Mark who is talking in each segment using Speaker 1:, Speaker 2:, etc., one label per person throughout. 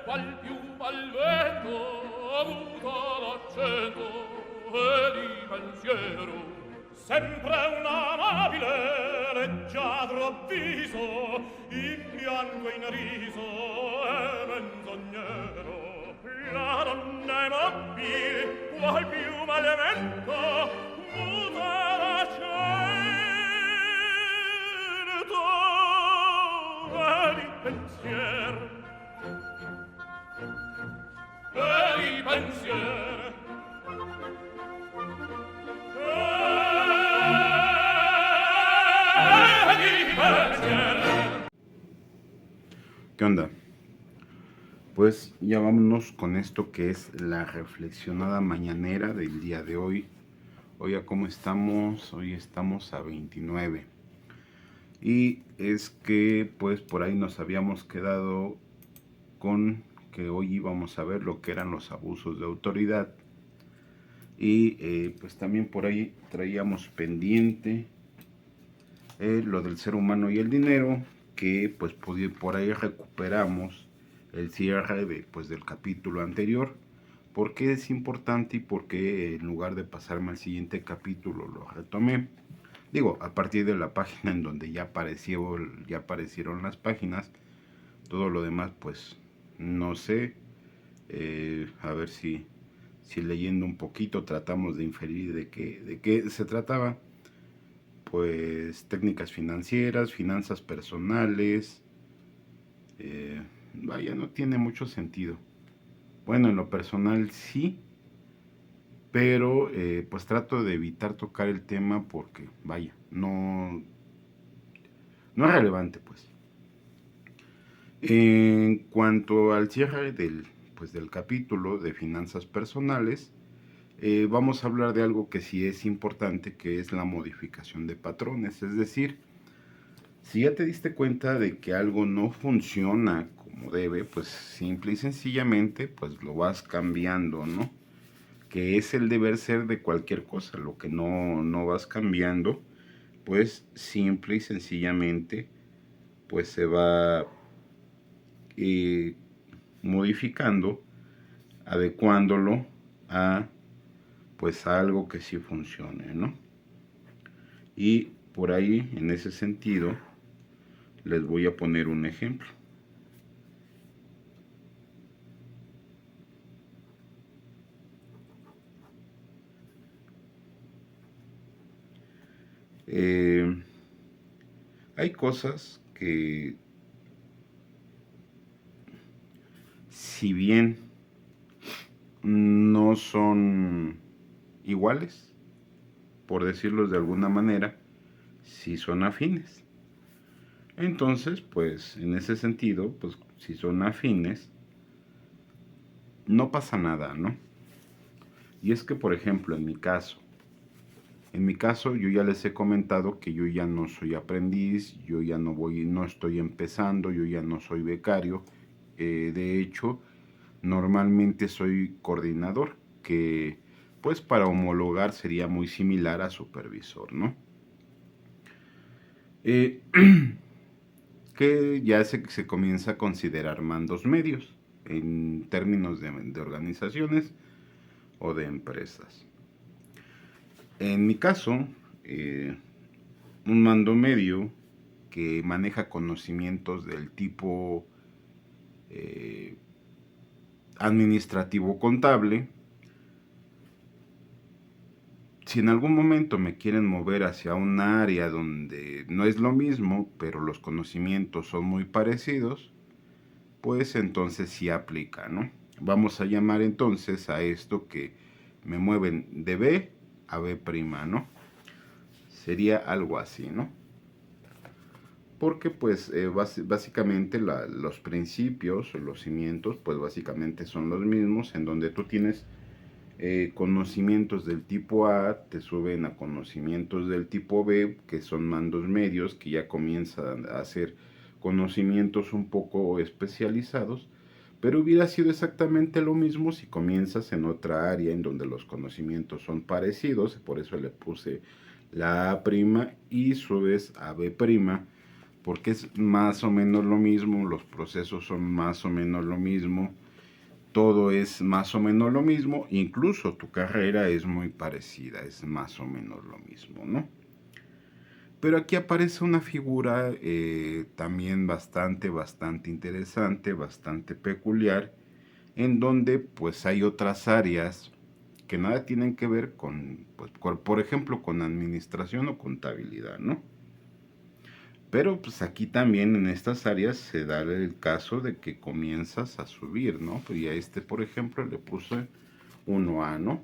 Speaker 1: qual più al vento muta l'accento e di pensiero sempre un amabile leggiadro viso in pianto in riso e menzognero la donna è mobile qual più malevento muta l'accento e di pensiero e di pensiero
Speaker 2: ¿Qué onda? Pues ya vámonos con esto que es la reflexionada mañanera del día de hoy. Oiga, ¿cómo estamos? Hoy estamos a 29. Y es que pues por ahí nos habíamos quedado con que hoy íbamos a ver lo que eran los abusos de autoridad. Y pues también por ahí traíamos pendiente lo del ser humano y el dinero, que pues por ahí recuperamos el cierre del capítulo anterior. ¿Por qué es importante y por qué en lugar de pasarme al siguiente capítulo lo retomé? Digo, a partir de la página en donde ya aparecieron las páginas, todo lo demás pues no sé, a ver si leyendo un poquito tratamos de inferir de qué se trataba. Pues técnicas financieras, finanzas personales, vaya, no tiene mucho sentido. Bueno, en lo personal sí, pero pues trato de evitar tocar el tema porque, vaya, no es relevante, pues. En cuanto al cierre del capítulo de finanzas personales, vamos a hablar de algo que sí es importante, que es la modificación de patrones. Es decir, si ya te diste cuenta de que algo no funciona como debe, pues simple y sencillamente pues lo vas cambiando, ¿no? Que es el deber ser de cualquier cosa. Lo que no vas cambiando, pues simple y sencillamente pues se va modificando, adecuándolo a pues algo que sí funcione, ¿no? Y por ahí, en ese sentido, les voy a poner un ejemplo. Hay cosas que, si bien no son iguales, por decirlo de alguna manera, sí son afines. Entonces, pues, en ese sentido, pues, si son afines, no pasa nada, ¿no? Y es que, por ejemplo, en mi caso, yo ya les he comentado que yo ya no soy aprendiz, yo ya no estoy empezando, yo ya no soy becario. De hecho, normalmente soy coordinador, que pues para homologar sería muy similar a supervisor, ¿no? Que ya se comienza a considerar mandos medios en términos de organizaciones o de empresas. En mi caso, un mando medio que maneja conocimientos del tipo administrativo contable, si en algún momento me quieren mover hacia un área donde no es lo mismo, pero los conocimientos son muy parecidos, pues entonces sí aplica, ¿no? Vamos a llamar entonces a esto que me mueven de B a B', ¿no? Sería algo así, ¿no? Porque pues básicamente los principios o los cimientos pues básicamente son los mismos, en donde tú tienes conocimientos del tipo A, te suben a conocimientos del tipo B, que son mandos medios, que ya comienzan a hacer conocimientos un poco especializados, pero hubiera sido exactamente lo mismo si comienzas en otra área en donde los conocimientos son parecidos, por eso le puse la A' y subes a B', porque es más o menos lo mismo, los procesos son más o menos lo mismo, todo es más o menos lo mismo, incluso tu carrera es muy parecida, es más o menos lo mismo, ¿no? Pero aquí aparece una figura también bastante interesante, bastante peculiar, en donde pues hay otras áreas que nada tienen que ver con, pues, por ejemplo, con administración o contabilidad, ¿no? Pero pues aquí también en estas áreas se da el caso de que comienzas a subir, ¿no? Y a este, por ejemplo, le puse 1A, ¿no?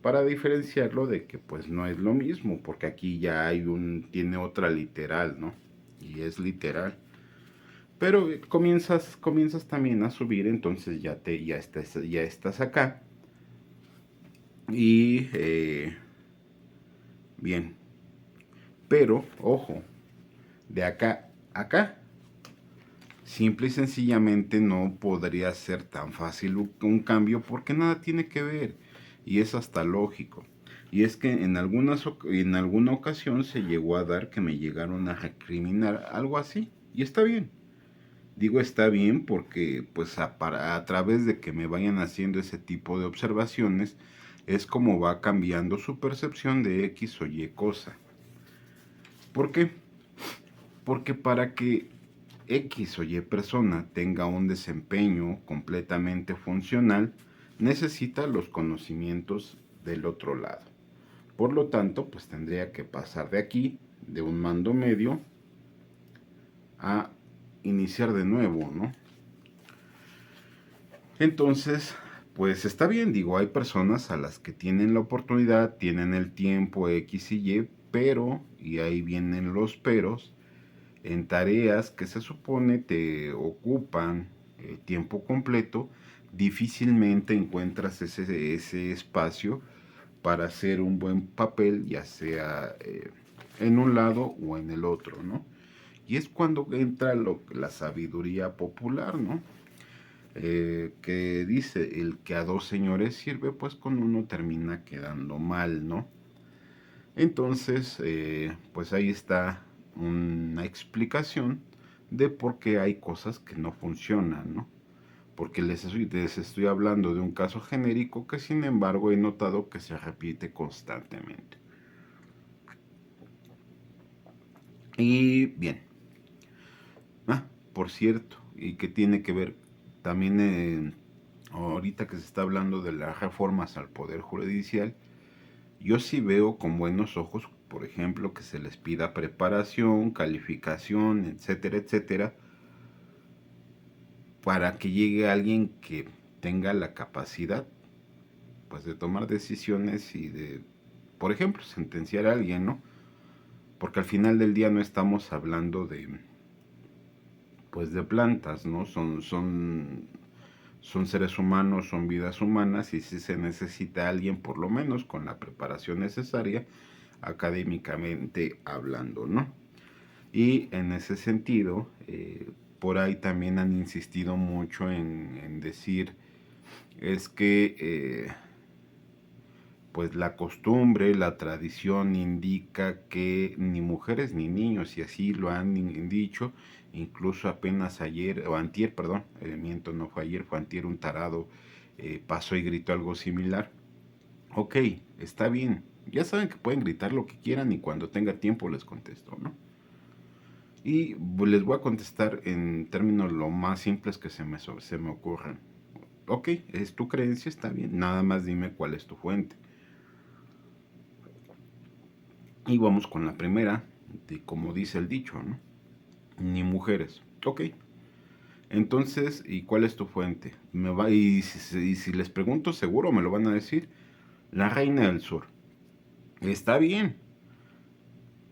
Speaker 2: Para diferenciarlo de que pues no es lo mismo, porque aquí ya tiene otra literal, ¿no? Y es literal. Pero comienzas también a subir, entonces ya estás acá. Y bien, pero ojo, de acá a acá, simple y sencillamente no podría ser tan fácil un cambio porque nada tiene que ver y es hasta lógico. Y es que en alguna ocasión se llegó a dar que me llegaron a recriminar algo así y está bien. Digo está bien porque pues a través de que me vayan haciendo ese tipo de observaciones es como va cambiando su percepción de X o Y cosa. ¿Por qué? Porque para que X o Y persona tenga un desempeño completamente funcional, necesita los conocimientos del otro lado. Por lo tanto, pues tendría que pasar de aquí, de un mando medio, a iniciar de nuevo, ¿no? Entonces, pues está bien, digo, hay personas a las que tienen la oportunidad, tienen el tiempo X y Y, pero, y ahí vienen los peros, en tareas que se supone te ocupan tiempo completo, difícilmente encuentras ese espacio para hacer un buen papel, ya sea en un lado o en el otro, ¿no? Y es cuando entra la sabiduría popular, ¿no? Que dice, el que a dos señores sirve, pues con uno termina quedando mal, ¿no? Entonces, pues ahí está una explicación de por qué hay cosas que no funcionan, ¿no? Porque les estoy hablando de un caso genérico que sin embargo he notado que se repite constantemente. Y bien, por cierto, y que tiene que ver también ahorita que se está hablando de las reformas al Poder Judicial, yo sí veo con buenos ojos, por ejemplo, que se les pida preparación, calificación, etcétera, etcétera, para que llegue alguien que tenga la capacidad, pues, de tomar decisiones y de, por ejemplo, sentenciar a alguien, ¿no? Porque al final del día no estamos hablando de, pues, de plantas, ¿no? Son seres humanos, son vidas humanas y sí se necesita alguien, por lo menos, con la preparación necesaria, académicamente hablando, ¿no? Y en ese sentido, por ahí también han insistido mucho en decir, es que pues la costumbre, la tradición indica que ni mujeres ni niños, y así lo han dicho, incluso apenas ayer, o antier, perdón, miento, no fue ayer, fue antier, un tarado pasó y gritó algo similar. Ok, está bien, ya saben que pueden gritar lo que quieran y cuando tenga tiempo les contesto, ¿no? Y les voy a contestar en términos lo más simples que se me ocurran. Ok, es tu creencia, está bien, nada más dime cuál es tu fuente. Y vamos con la primera, de como dice el dicho, ¿no? Ni mujeres. Ok. Entonces, ¿y cuál es tu fuente? Y si les pregunto, seguro me lo van a decir. La Reina del Sur. Está bien.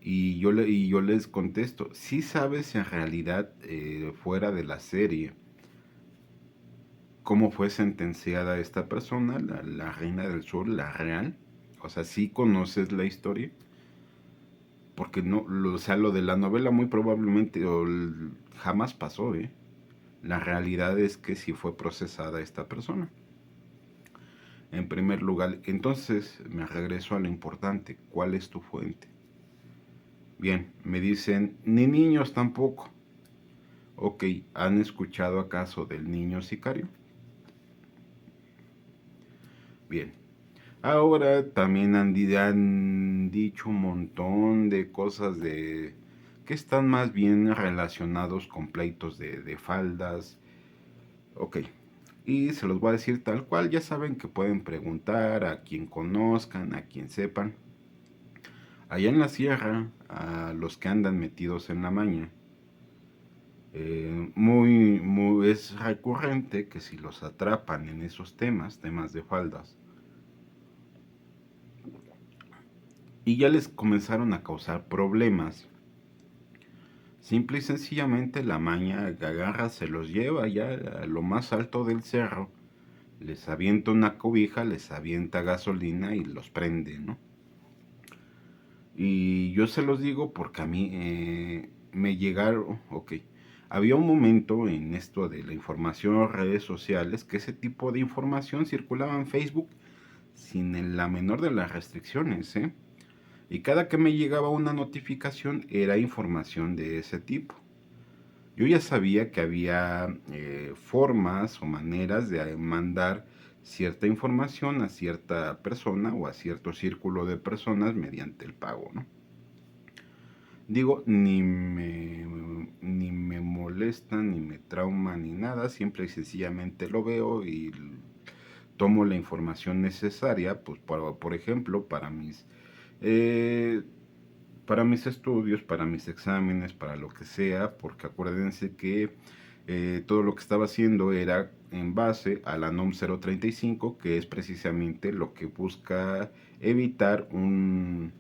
Speaker 2: Y yo les contesto, ¿sí sabes en realidad, fuera de la serie, cómo fue sentenciada esta persona, la Reina del Sur, la real? O sea, ¿sí conoces la historia? Porque no, o sea, lo de la novela muy probablemente jamás pasó, ¿eh? La realidad es que sí fue procesada esta persona. En primer lugar, entonces me regreso a lo importante, ¿cuál es tu fuente? Bien, me dicen, ni niños tampoco. Ok, ¿han escuchado acaso del niño sicario? Bien, ahora también han dicho un montón de cosas que están más bien relacionados con pleitos de faldas. Ok, y se los voy a decir tal cual. Ya saben que pueden preguntar a quien conozcan, a quien sepan. Allá en la sierra, a los que andan metidos en la maña, es recurrente que si los atrapan en esos temas de faldas, y ya les comenzaron a causar problemas, simple y sencillamente la maña agarra, se los lleva ya a lo más alto del cerro, les avienta una cobija, les avienta gasolina y los prende, ¿no? Y yo se los digo porque a mí me llegaron, ok, había un momento en esto de la información, redes sociales, que ese tipo de información circulaba en Facebook sin la menor de las restricciones, ¿eh? Y cada que me llegaba una notificación era información de ese tipo. Yo ya sabía que había formas o maneras de mandar cierta información a cierta persona o a cierto círculo de personas mediante el pago, ¿no? Digo, ni me molesta, ni me trauma, ni nada. Simple y sencillamente lo veo y tomo la información necesaria, pues, por ejemplo, eh, para mis estudios, para mis exámenes, para lo que sea, porque acuérdense que todo lo que estaba haciendo era en base a la NOM 035, que es precisamente lo que busca evitar un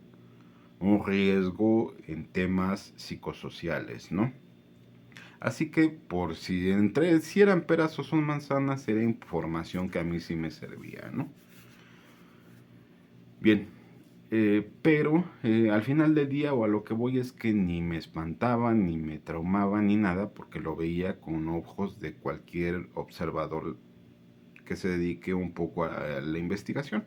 Speaker 2: riesgo en temas psicosociales, ¿no? Así que por si eran peras o son manzanas, era información que a mí sí me servía, ¿no? Bien, pero al final del día o a lo que voy es que ni me espantaban, ni me traumaban, ni nada, porque lo veía con ojos de cualquier observador que se dedique un poco a la investigación.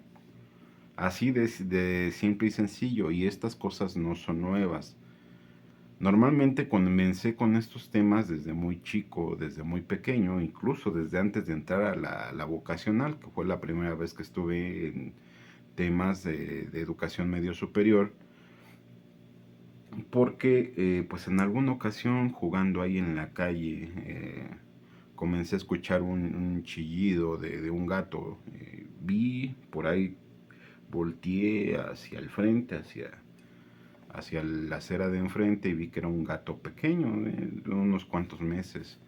Speaker 2: Así de simple y sencillo, y estas cosas no son nuevas. Normalmente comencé con estos temas desde muy chico, desde muy pequeño, incluso desde antes de entrar a la vocacional, que fue la primera vez que estuve en temas de educación medio superior, porque pues en alguna ocasión jugando ahí en la calle comencé a escuchar un chillido de un gato. Vi por ahí, volteé hacia el frente, hacia la acera de enfrente y vi que era un gato pequeño, de unos cuantos meses.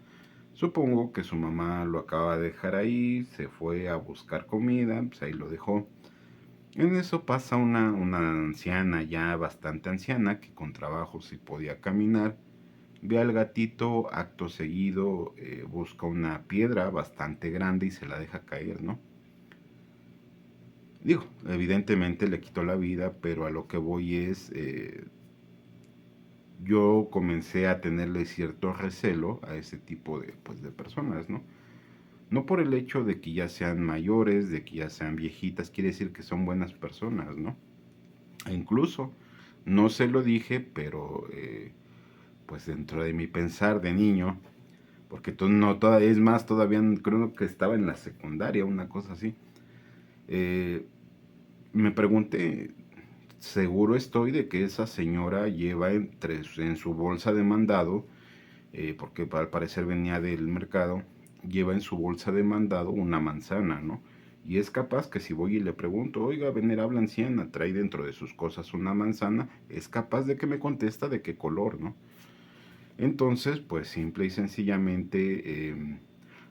Speaker 2: Supongo que su mamá lo acaba de dejar ahí, se fue a buscar comida, pues ahí lo dejó. En eso pasa una anciana, ya bastante anciana, que con trabajo sí podía caminar. Ve al gatito, acto seguido busca una piedra bastante grande y se la deja caer, ¿no? Digo, evidentemente le quitó la vida, pero a lo que voy es, yo comencé a tenerle cierto recelo a ese tipo pues, de personas, ¿no? No por el hecho de que ya sean mayores, de que ya sean viejitas, quiere decir que son buenas personas, ¿no? E incluso, no se lo dije, pero pues dentro de mi pensar de niño, porque no, es más, todavía creo que estaba en la secundaria, una cosa así, eh, me pregunté, seguro estoy de que esa señora lleva en su bolsa de mandado, porque al parecer venía del mercado, lleva en su bolsa de mandado una manzana, ¿no? Y es capaz que si voy y le pregunto, oiga, venerable anciana, trae dentro de sus cosas una manzana, es capaz de que me contesta de qué color, ¿no? Entonces, pues simple y sencillamente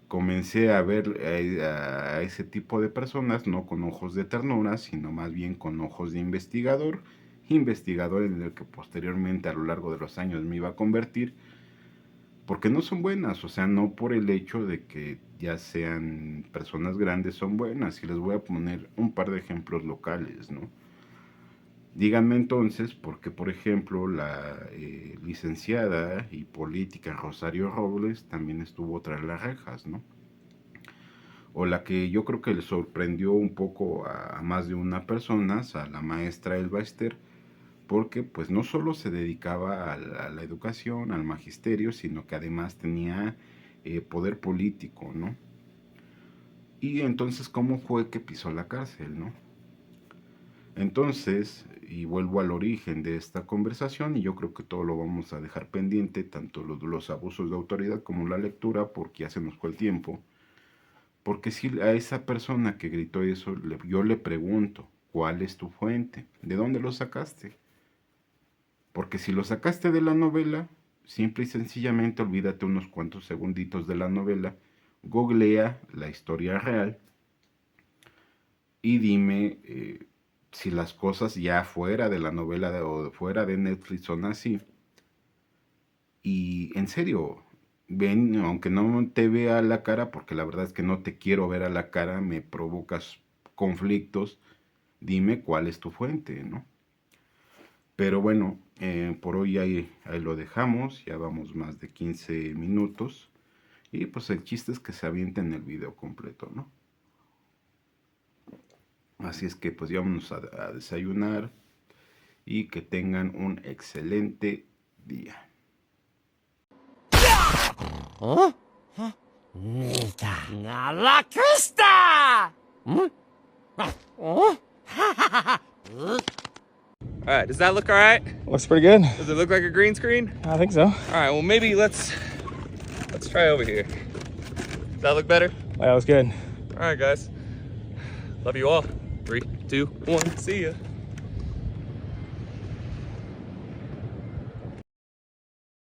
Speaker 2: comencé a ver a ese tipo de personas no con ojos de ternura, sino más bien con ojos de investigador, investigador en el que posteriormente a lo largo de los años me iba a convertir, porque no son buenas, o sea, no por el hecho de que ya sean personas grandes son buenas, y les voy a poner un par de ejemplos locales, ¿no? Díganme entonces, porque por ejemplo la licenciada y política Rosario Robles también estuvo tras las rejas, ¿no? O la que yo creo que le sorprendió un poco a más de una persona, a la maestra Elba Ester, porque pues no solo se dedicaba a la educación, al magisterio, sino que además tenía poder político, ¿no? Y entonces, ¿cómo fue que pisó la cárcel, no? Entonces, y vuelvo al origen de esta conversación, y yo creo que todo lo vamos a dejar pendiente, tanto los abusos de autoridad como la lectura, porque ya se nos fue el tiempo. Porque si a esa persona que gritó eso, yo le pregunto, ¿cuál es tu fuente? ¿De dónde lo sacaste? Porque si lo sacaste de la novela, simple y sencillamente olvídate unos cuantos segunditos de la novela, googlea la historia real y dime si las cosas ya fuera de la novela o fuera de Netflix son así. Y en serio, ven, aunque no te vea a la cara, porque la verdad es que no te quiero ver a la cara, me provocas conflictos, dime cuál es tu fuente, ¿no? Pero bueno, por hoy ahí lo dejamos, ya vamos más de 15 minutos. Y pues el chiste es que se avienten el video completo, ¿no? Así es que pues ya vamos a desayunar y que tengan un excelente día.
Speaker 3: ¿Oh? ¡A la cresta!
Speaker 4: All right, does that look all right?
Speaker 5: Looks pretty good.
Speaker 4: Does it look like a green screen?
Speaker 5: I think so.
Speaker 4: All right, well maybe let's try over here. Does that look better?
Speaker 5: That was good.
Speaker 4: All right, guys. Love you all. 3, 2, 1, see ya.